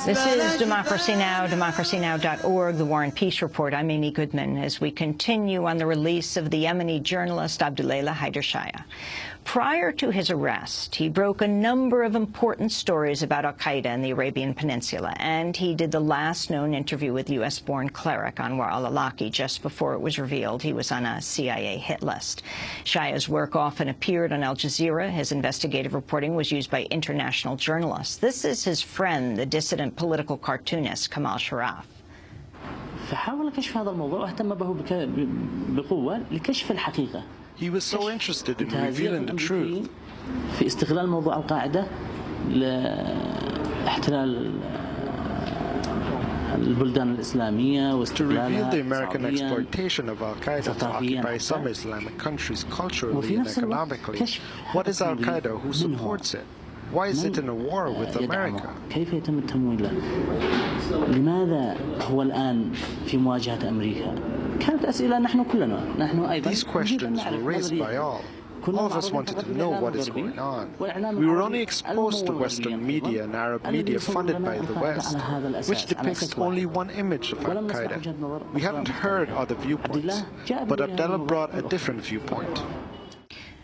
This is Democracy Now!, democracynow.org, the War and Peace Report. I'm Amy Goodman as we continue on the release of the Yemeni journalist Abdulelah Haider Shaya. Prior to his arrest, he broke a number of important stories about al-Qaeda in the Arabian Peninsula, and he did the last known interview with U.S.-born cleric Anwar al-Awlaki just before it was revealed he was on a CIA hit list. Shaya's work often appeared on Al Jazeera. His investigative reporting was used by international journalists. This is his friend, the dissident political cartoonist Kamal Sharaf. فحاول كشف هذا الموضوع واهتم به بقوة لكشف الحقيقة. He was so interested in revealing the truth. في استغلال موضوع القاعدة لاحتلال البلدان الإسلامية واستغلالها to reveal the American exploitation of al-Qaeda to occupy some Islamic countries culturally and economically. What is al-Qaeda? Who supports it? Why is it in a war with America? كيف يتم التمويل له؟ لماذا هو الآن في مواجهة أمريكا؟ كانت أسئلة نحن كلنا أيضا. These questions were raised by all. All of us wanted to know what is going on. We were only exposed to Western media and Arab media funded by the West, which depicts only one image of al-Qaeda. We hadn't heard other viewpoints, but Abdullah brought a different viewpoint.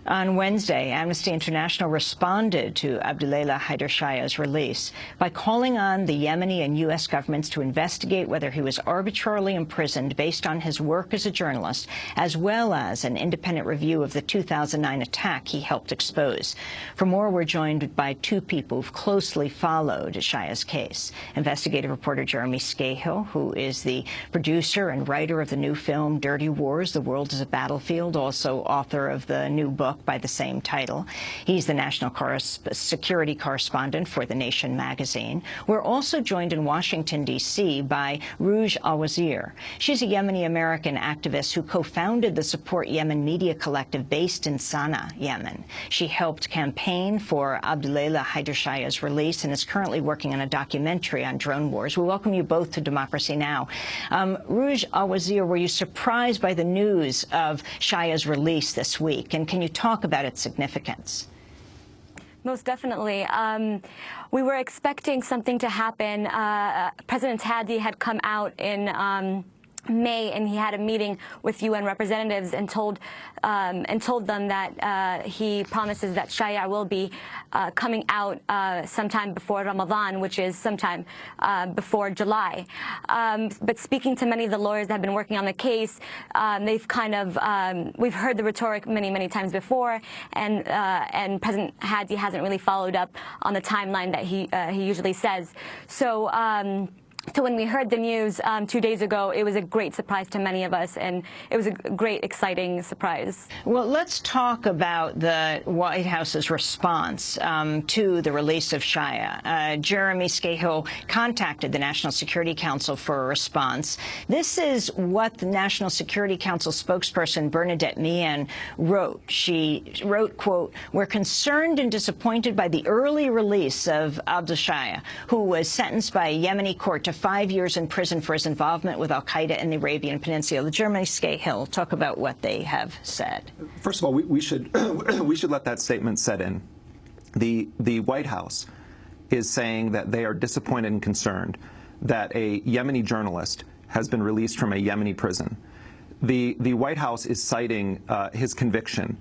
On Wednesday, Amnesty International responded to Abdulelah Haider Shaya's release by calling on the Yemeni and U.S. governments to investigate whether he was arbitrarily imprisoned based on his work as a journalist, as well as an independent review of the 2009 attack he helped expose. For more, we're joined by two people who've closely followed Shaya's case. Investigative reporter Jeremy Scahill, who is the producer and writer of the new film Dirty Wars, The World is a Battlefield, also author of the new book by the same title. He's the national security correspondent for The Nation magazine. We're also joined in Washington, D.C. by Rouge Al-Wazir. She's a Yemeni-American activist who co-founded the Support Yemen media collective based in Sana'a, Yemen. She helped campaign for Abdulelah Haider Shaya's release and is currently working on a documentary on drone wars. We welcome you both to Democracy Now! Rouge Al-Wazir, were you surprised by the news of Shaya's release this week? And can you talk about its significance? Most definitely. We were expecting something to happen. President Hadi had come out in May, and he had a meeting with UN representatives and told them that he promises that Shaya will be coming out sometime before Ramadan, which is sometime before July. But speaking to many of the lawyers that have been working on the case, they've kind of we've heard the rhetoric many times before, and President Hadi hasn't really followed up on the timeline that he usually says. So when we heard the news 2 days ago, it was a great surprise to many of us, and it was a great, exciting surprise. Well, let's talk about the White House's response to the release of Shaya. Jeremy Scahill contacted the National Security Council for a response. This is what the National Security Council spokesperson Bernadette Meehan wrote. She wrote, quote, "We're concerned and disappointed by the early release of Abdul Shaya, who was sentenced by a Yemeni court to 5 years in prison for his involvement with al-Qaeda in the Arabian Peninsula." Jeremy Scahill, talk about what they have said. First of all, we should we should let that statement set in. The White House is saying that they are disappointed and concerned that a Yemeni journalist has been released from a Yemeni prison. The White House is citing his conviction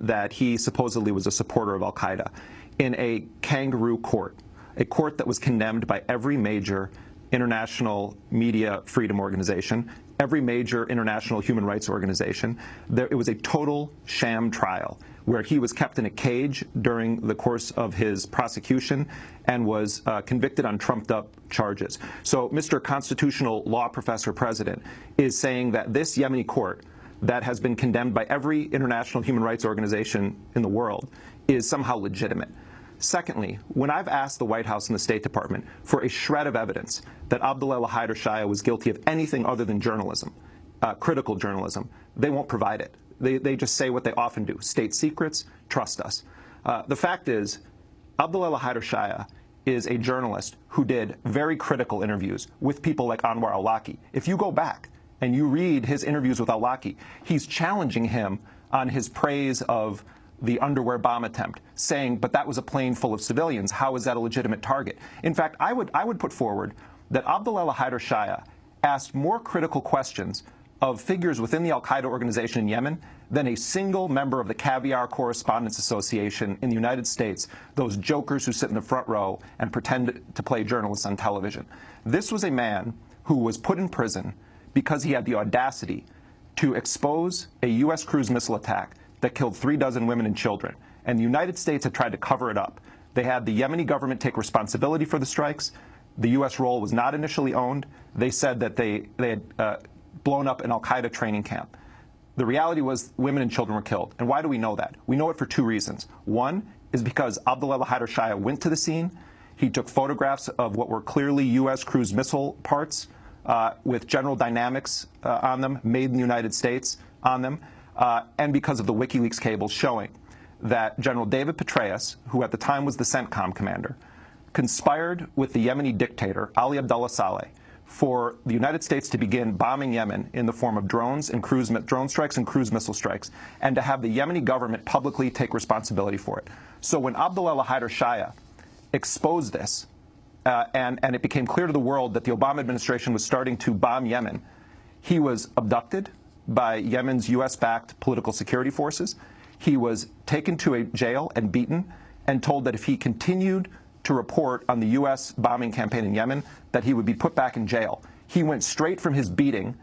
that he supposedly was a supporter of al-Qaeda in a kangaroo court, a court that was condemned by every major international media freedom organization, every major international human rights organization. It was a total sham trial where he was kept in a cage during the course of his prosecution and was convicted on trumped-up charges. So Mr. Constitutional Law Professor President is saying that this Yemeni court that has been condemned by every international human rights organization in the world is somehow legitimate. Secondly, when I've asked the White House and the State Department for a shred of evidence that Abdulelah Haider Shaya was guilty of anything other than journalism, critical journalism, they won't provide it. They just say what they often do: state secrets, trust us. The fact is, Abdulelah Haider Shaya is a journalist who did very critical interviews with people like Anwar al-Awlaki. If you go back and you read his interviews with al-Awlaki, he's challenging him on his praise of the underwear bomb attempt, saying, but that was a plane full of civilians. How is that a legitimate target? In fact, I would put forward that Abdullah Haider Shaya asked more critical questions of figures within the al-Qaeda organization in Yemen than a single member of the Caviar Correspondents Association in the United States, those jokers who sit in the front row and pretend to play journalists on television. This was a man who was put in prison because he had the audacity to expose a U.S. cruise missile attack that killed 36 women and children. And the United States had tried to cover it up. They had the Yemeni government take responsibility for the strikes. The U.S. role was not initially owned. They said that they had blown up an al-Qaeda training camp. The reality was women and children were killed. And why do we know that? We know it for two reasons. One is because Abdullah Haider Shaya went to the scene. He took photographs of what were clearly U.S. cruise missile parts with General Dynamics on them, made in the United States on them, and because of the WikiLeaks cables showing that General David Petraeus, who at the time was the CENTCOM commander, conspired with the Yemeni dictator, Ali Abdullah Saleh, for the United States to begin bombing Yemen in the form of drones and drone strikes and cruise missile strikes, and to have the Yemeni government publicly take responsibility for it. So when Abdullah Haider Shaya exposed this, and it became clear to the world that the Obama administration was starting to bomb Yemen, he was abducted by Yemen's U.S.-backed political security forces. He was taken to a jail and beaten and told that if he continued to report on the U.S. bombing campaign in Yemen, that he would be put back in jail. He went straight from his beating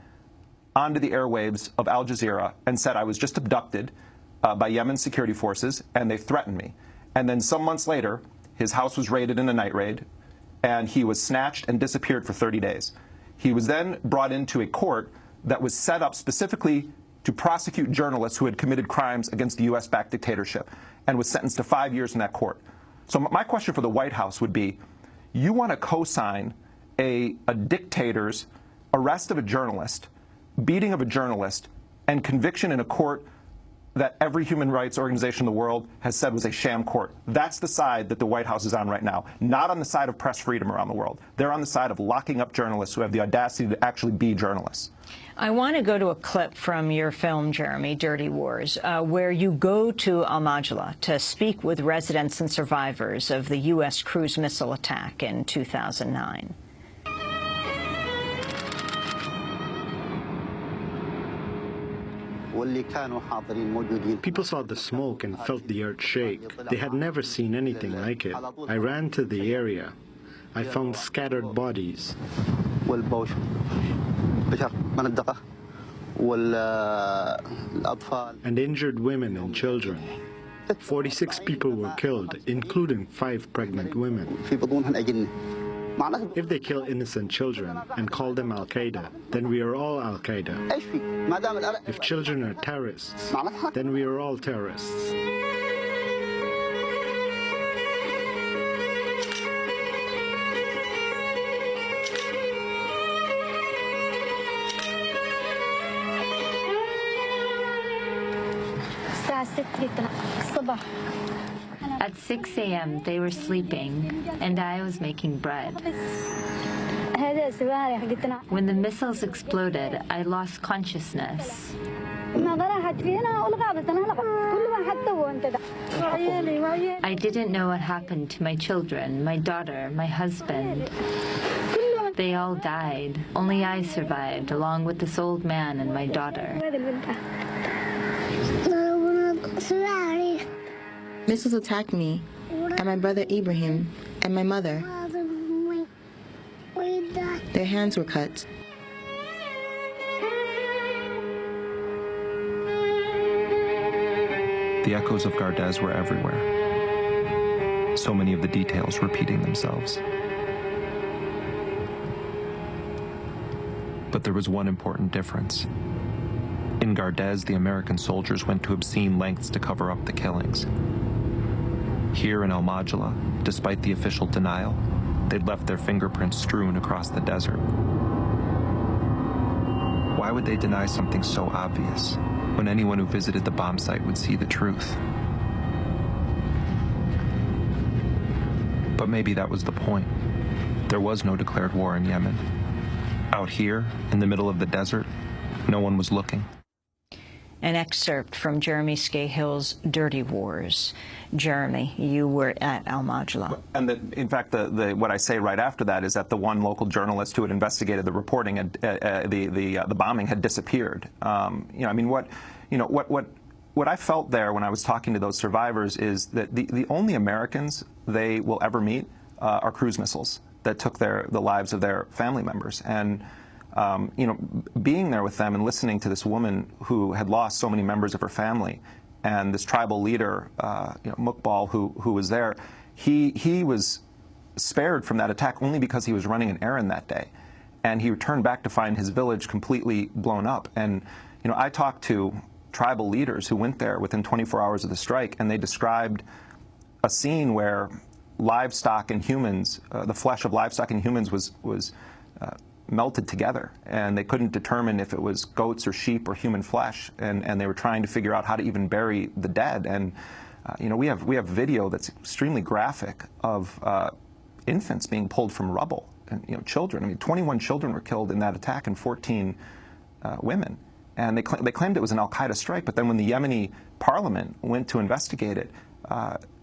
onto the airwaves of Al Jazeera and said, I was just abducted by Yemen security forces, and they threatened me. And then some months later, his house was raided in a night raid, and he was snatched and disappeared for 30 days. He was then brought into a court that was set up specifically to prosecute journalists who had committed crimes against the U.S.-backed dictatorship, and was sentenced to 5 years in that court. So my question for the White House would be, you want to co-sign a dictator's arrest of a journalist, beating of a journalist, and conviction in a court that every human rights organization in the world has said was a sham court. That's the side that the White House is on right now, not on the side of press freedom around the world. They're on the side of locking up journalists who have the audacity to actually be journalists. I want to go to a clip from your film, Jeremy, Dirty Wars, where you go to Al-Majla to speak with residents and survivors of the U.S. cruise missile attack in 2009. People saw the smoke and felt the earth shake. They had never seen anything like it. I ran to the area. I found scattered bodies. And injured women and children. 46 people were killed, including 5 pregnant women. If they kill innocent children and call them Al-Qaeda, then we are all Al-Qaeda. If children are terrorists, then we are all terrorists. At 6 a.m., they were sleeping, and I was making bread. When the missiles exploded, I lost consciousness. I didn't know what happened to my children, my daughter, my husband. They all died. Only I survived, along with this old man and my daughter. Missiles attacked me, and my brother Ibrahim, and my mother. Their hands were cut. The echoes of Gardez were everywhere. So many of the details repeating themselves. But there was one important difference. In Gardez, the American soldiers went to obscene lengths to cover up the killings. Here in Al-Majla, despite the official denial, they'd left their fingerprints strewn across the desert. Why would they deny something so obvious, when anyone who visited the bomb site would see the truth? But maybe that was the point. There was no declared war in Yemen. Out here, in the middle of the desert, no one was looking. An excerpt from Jeremy Scahill's Dirty Wars. Jeremy, you were at Al-Majla. And in fact, what I say right after that is that the one local journalist who had investigated the reporting, the bombing, had disappeared. What I felt there when I was talking to those survivors is that the only Americans they will ever meet are cruise missiles that took the lives of their family members. And being there with them and listening to this woman who had lost so many members of her family, and this tribal leader, Muqbal, who was there, he was spared from that attack only because he was running an errand that day, and he returned back to find his village completely blown up. And I talked to tribal leaders who went there within 24 hours of the strike, and they described a scene where livestock and humans, the flesh of livestock and humans was melted together, and they couldn't determine if it was goats or sheep or human flesh, and they were trying to figure out how to even bury the dead. And we have video that's extremely graphic of infants being pulled from rubble, and children. 21 children were killed in that attack, and 14 women. And they claimed it was an al-Qaeda strike, but then when the Yemeni parliament went to investigate it,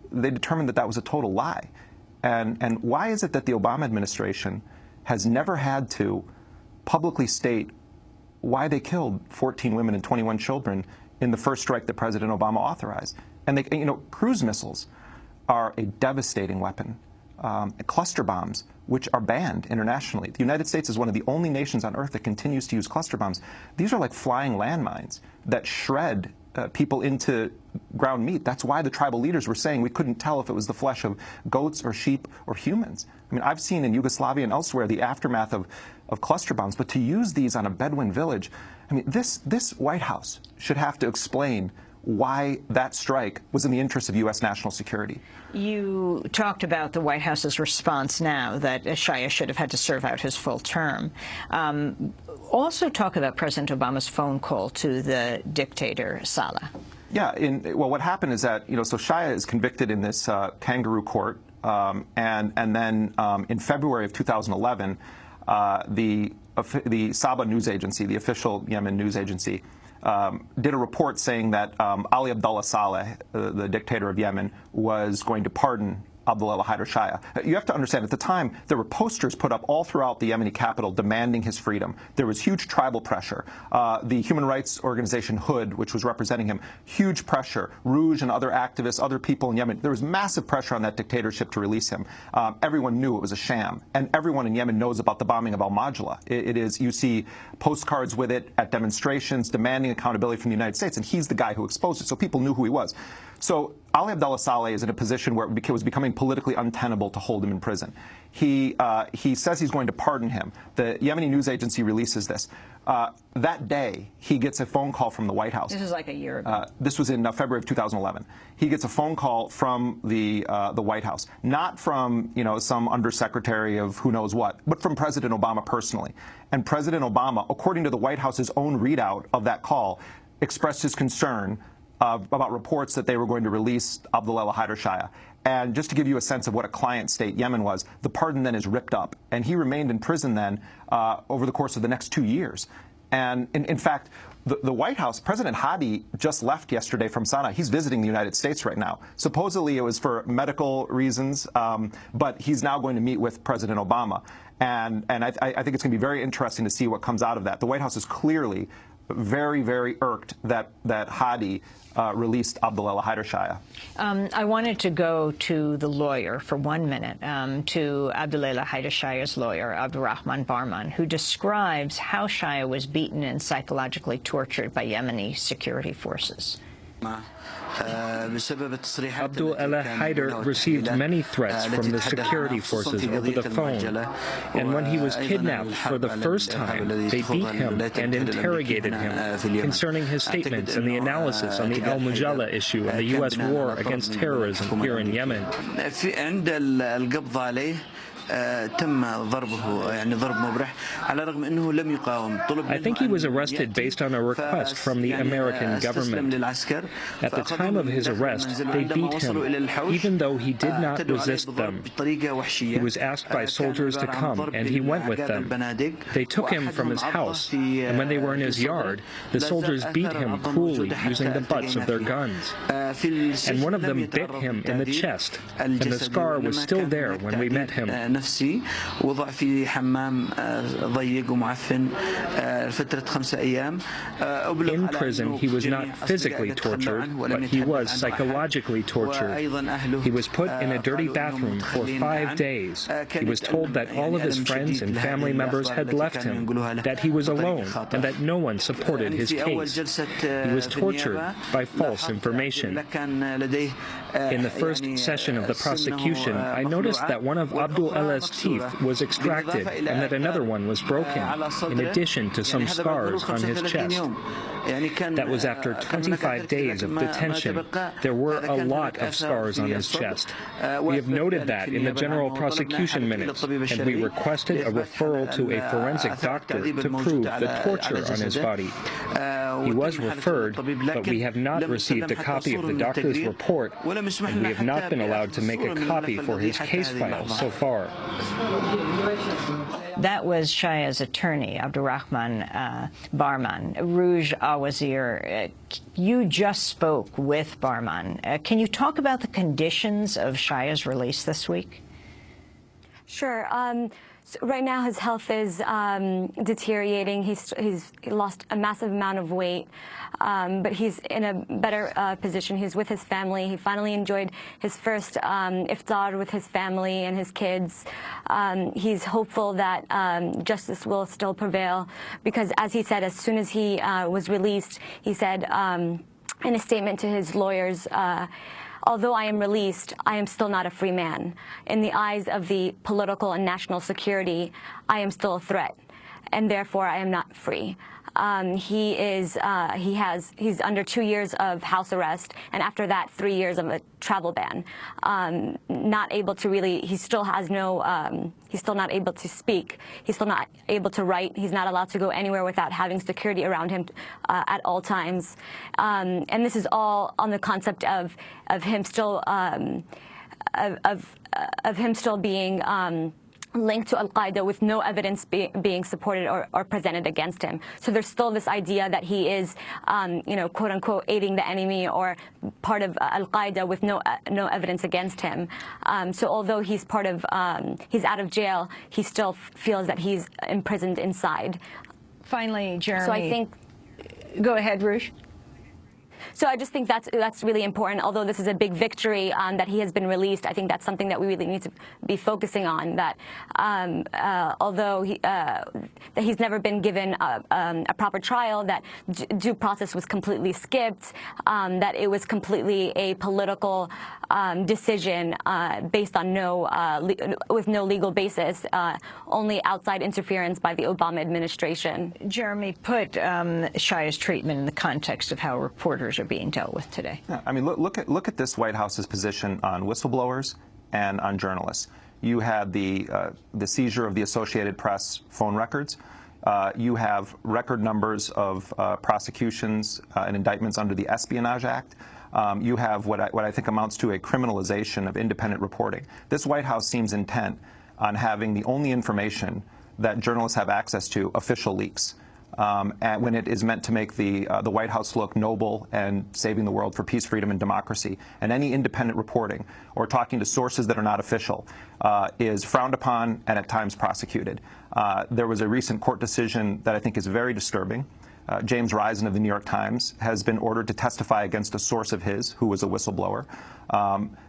they determined that was a total lie. And why is it that the Obama administration has never had to publicly state why they killed 14 women and 21 children in the first strike that President Obama authorized? And cruise missiles are a devastating weapon. Cluster bombs, which are banned internationally. The United States is one of the only nations on earth that continues to use cluster bombs. These are like flying landmines that shred people into ground meat. That's why the tribal leaders were saying we couldn't tell if it was the flesh of goats or sheep or humans. I've seen in Yugoslavia and elsewhere the aftermath of cluster bombs, but to use these on a Bedouin village, this White House should have to explain why that strike was in the interest of U.S. national security. You talked about the White House's response now that Shaya should have had to serve out his full term. Also talk about President Obama's phone call to the dictator, Saleh. Yeah, what happened is that, so Shaya is convicted in this kangaroo court, and then in February of 2011, the Saba news agency, the official Yemen news agency, did a report saying that Ali Abdullah Saleh, the dictator of Yemen, was going to pardon Abdullah Haider Shaya. You have to understand, at the time, there were posters put up all throughout the Yemeni capital demanding his freedom. There was huge tribal pressure. The human rights organization HUD, which was representing him, huge pressure. Rouge and other activists, other people in Yemen, there was massive pressure on that dictatorship to release him. Everyone knew it was a sham. And everyone in Yemen knows about the bombing of Al-Majla. You see postcards with it at demonstrations demanding accountability from the United States, and he's the guy who exposed it, so people knew who he was. So Ali Abdullah Saleh is in a position where it was becoming politically untenable to hold him in prison. He says he's going to pardon him. The Yemeni news agency releases this. That day, he gets a phone call from the White House. This is like a year ago. This was in February of 2011. He gets a phone call from the White House, not from some undersecretary of who knows what, but from President Obama personally. And President Obama, according to the White House's own readout of that call, expressed his concern about reports that they were going to release Abdullah Haider Shaya. And just to give you a sense of what a client state Yemen was, the pardon then is ripped up. And he remained in prison then over the course of the next 2 years. And in fact, the White House, President Hadi just left yesterday from Sana'a. He's visiting the United States right now. Supposedly it was for medical reasons, but he's now going to meet with President Obama. And I think it's going to be very interesting to see what comes out of that. The White House is clearly very, very irked that Hadi released Abdullah Haider Shaya. I wanted to go to the lawyer for 1 minute, to Abdullah Haider Shaya's lawyer, Abdurrahman Barman, who describes how Shaya was beaten and psychologically tortured by Yemeni security forces. Abdullah Haider received many threats from the security forces over the phone, and when he was kidnapped for the first time, they beat him and interrogated him concerning his statements and the analysis on the Al-Majla issue and the U.S. war against terrorism here in Yemen. think he was arrested based on a request from the American government. At the time of his arrest, they beat him, even though he did not resist them. He was asked by soldiers to come, and he went with them. They took him from his house, and when they were in his yard, the soldiers beat him cruelly using the butts of their guns. And one of them bit him in the chest, and the scar was still there when we met him. In prison, he was not physically tortured, but he was psychologically tortured. He was put in a dirty bathroom for 5 days. He was told that all of his friends and family members had left him, that he was alone, and that no one supported his case. He was tortured by false information. In the first session of the prosecution, I noticed that one of Abdul Allah's teeth was extracted and that another one was broken, in addition to some scars on his chest. That was after 25 days of detention. There were a lot of scars on his chest. We have noted that in the general prosecution minutes, and we requested a referral to a forensic doctor to prove the torture on his body. He was referred, but we have not received a copy of the doctor's report, and we have not been allowed to make a copy for his case file so far. That was Shaya's attorney, Abdurrahman Barman. Rouge Awazir, you just spoke with Barman. Can you talk about the conditions of Shaya's release this week? Sure. So right now, his health is deteriorating. He's lost a massive amount of weight, but he's in a better position. He's with his family. He finally enjoyed his first iftar with his family and his kids. He's hopeful that justice will still prevail, because, as he said, as soon as he was released, he said in a statement to his lawyers, although I am released, I am still not a free man. In the eyes of the political and national security, I am still a threat, and therefore I am not free. He's under 2 years of house arrest, and after that, 3 years of a travel ban. Not able to really, he still has no, he's still not able to speak. He's still not able to write. He's not allowed to go anywhere without having security around him at all times. And this is all on the concept of him still, of him still being linked to Al-Qaeda with no evidence being supported or presented against him. So there's still this idea that he is, quote unquote, aiding the enemy or part of Al-Qaeda with no evidence against him. So although he's part of, he's out of jail, he still feels that he's imprisoned inside. Finally, Jeremy. So I think. Go ahead, Rouge. So I just think that's really important. Although this is a big victory that he has been released, I think that's something that we really need to be focusing on. That although that he's never been given a proper trial, that due process was completely skipped, that it was completely a political decision based on with no legal basis, only outside interference by the Obama administration. Jeremy, put Shaya's treatment in the context of how reporters are being dealt with today. Yeah, I mean, look at this White House's position on whistleblowers and on journalists. You had the seizure of the Associated Press phone records. You have record numbers of prosecutions and indictments under the Espionage Act. You have what I think amounts to a criminalization of independent reporting. This White House seems intent on having the only information that journalists have access to official leaks. And when it is meant to make the White House look noble and saving the world for peace, freedom, and democracy, and any independent reporting or talking to sources that are not official is frowned upon and at times prosecuted. There was a recent court decision that I think is very disturbing. James Risen of the New York Times has been ordered to testify against a source of his who was a whistleblower.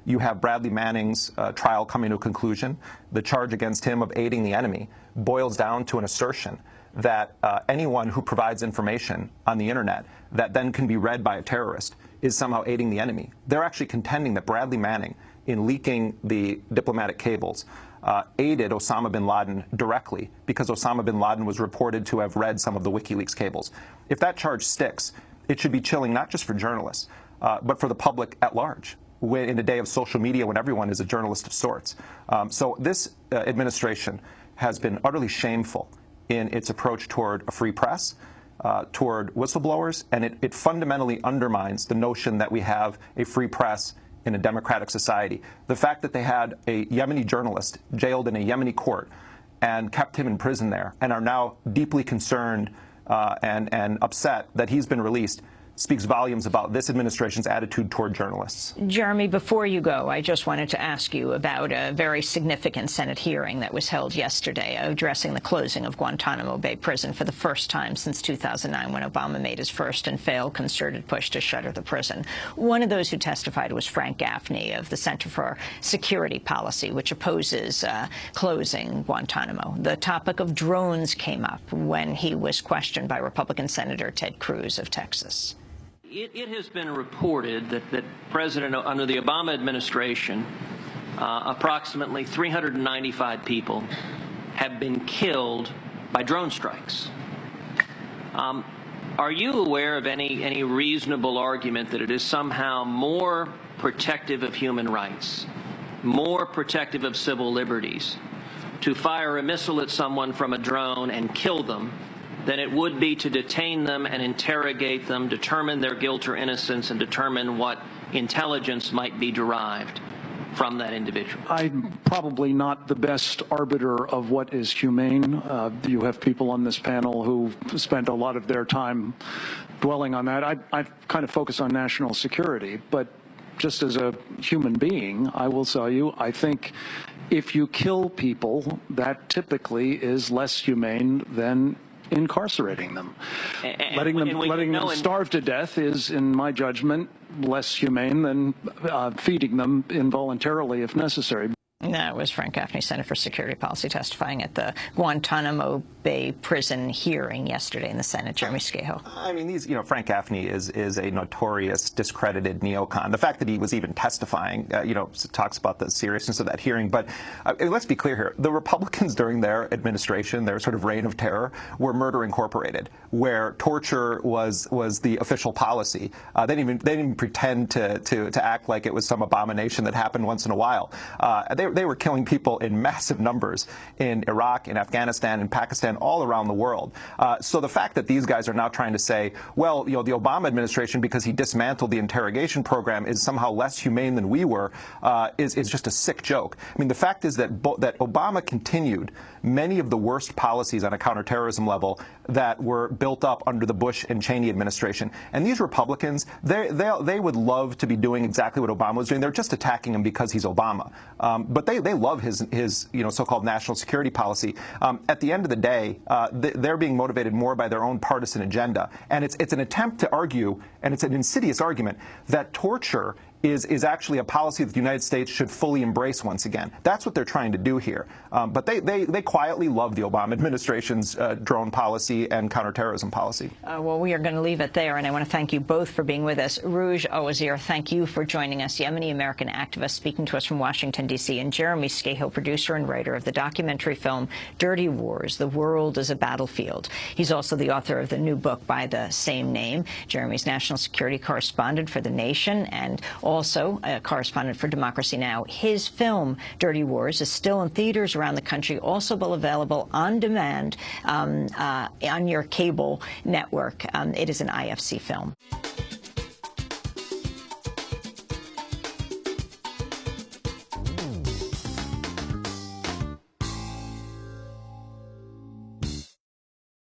You have Bradley Manning's trial coming to a conclusion. The charge against him of aiding the enemy boils down to an assertion that anyone who provides information on the internet that then can be read by a terrorist is somehow aiding the enemy. They're actually contending that Bradley Manning, in leaking the diplomatic cables, aided Osama bin Laden directly because Osama bin Laden was reported to have read some of the WikiLeaks cables. If that charge sticks, it should be chilling not just for journalists, but for the public at large. in the day of social media when everyone is a journalist of sorts. So this administration has been utterly shameful in its approach toward a free press, toward whistleblowers, and it fundamentally undermines the notion that we have a free press in a democratic society. The fact that they had a Yemeni journalist jailed in a Yemeni court and kept him in prison there and are now deeply concerned and upset that he's been released speaks volumes about this administration's attitude toward journalists. Jeremy, before you go, I just wanted to ask you about a very significant Senate hearing that was held yesterday addressing the closing of Guantanamo Bay Prison for the first time since 2009, when Obama made his first and failed concerted push to shutter the prison. One of those who testified was Frank Gaffney of the Center for Security Policy, which opposes closing Guantanamo. The topic of drones came up when he was questioned by Republican Senator Ted Cruz of Texas. It has been reported that under the Obama administration, approximately 395 people have been killed by drone strikes. Are you aware of any reasonable argument that it is somehow more protective of human rights, more protective of civil liberties, to fire a missile at someone from a drone and kill them than it would be to detain them and interrogate them, determine their guilt or innocence, and determine what intelligence might be derived from that individual? I'm probably not the best arbiter of what is humane. You have people on this panel who spent a lot of their time dwelling on that. I kind of focus on national security, but just as a human being, I will tell you, I think if you kill people, that typically is less humane than incarcerating them. Letting them starve to death is, in my judgment, less humane than feeding them involuntarily if necessary. That was Frank Gaffney, Center for Security Policy, testifying at the Guantanamo Bay Prison hearing yesterday in the Senate. Jeremy Scahill. I mean, Frank Gaffney is a notorious, discredited neocon. The fact that he was even testifying, talks about the seriousness of that hearing. But let's be clear here. The Republicans during their administration, their sort of reign of terror, were Murder Incorporated, where torture was the official policy. They didn't even pretend to act like it was some abomination that happened once in a while. They were killing people in massive numbers in Iraq, in Afghanistan, in Pakistan, all around the world. So the fact that these guys are now trying to say, well, the Obama administration, because he dismantled the interrogation program, is somehow less humane than we were, is just a sick joke. I mean, the fact is that Obama continued many of the worst policies on a counterterrorism level that were built up under the Bush and Cheney administration. And these Republicans, they would love to be doing exactly what Obama was doing. They're just attacking him because he's Obama. But they love his so-called national security policy. At the end of the day, they're being motivated more by their own partisan agenda. And it's an attempt to argue, and it's an insidious argument, that torture is actually a policy that the United States should fully embrace once again. That's what they're trying to do here. But they quietly love the Obama administration's drone policy and counterterrorism policy. Well, we are going to leave it there, and I want to thank you both for being with us. Rouge Al-Wazir, thank you for joining us, Yemeni-American activist speaking to us from Washington, D.C., and Jeremy Scahill, producer and writer of the documentary film Dirty Wars, The World is a Battlefield. He's also the author of the new book by the same name. Jeremy's national security correspondent for The Nation and also a correspondent for Democracy Now! His film, Dirty Wars, is still in theaters around the country, also available on demand on your cable network. It is an IFC film.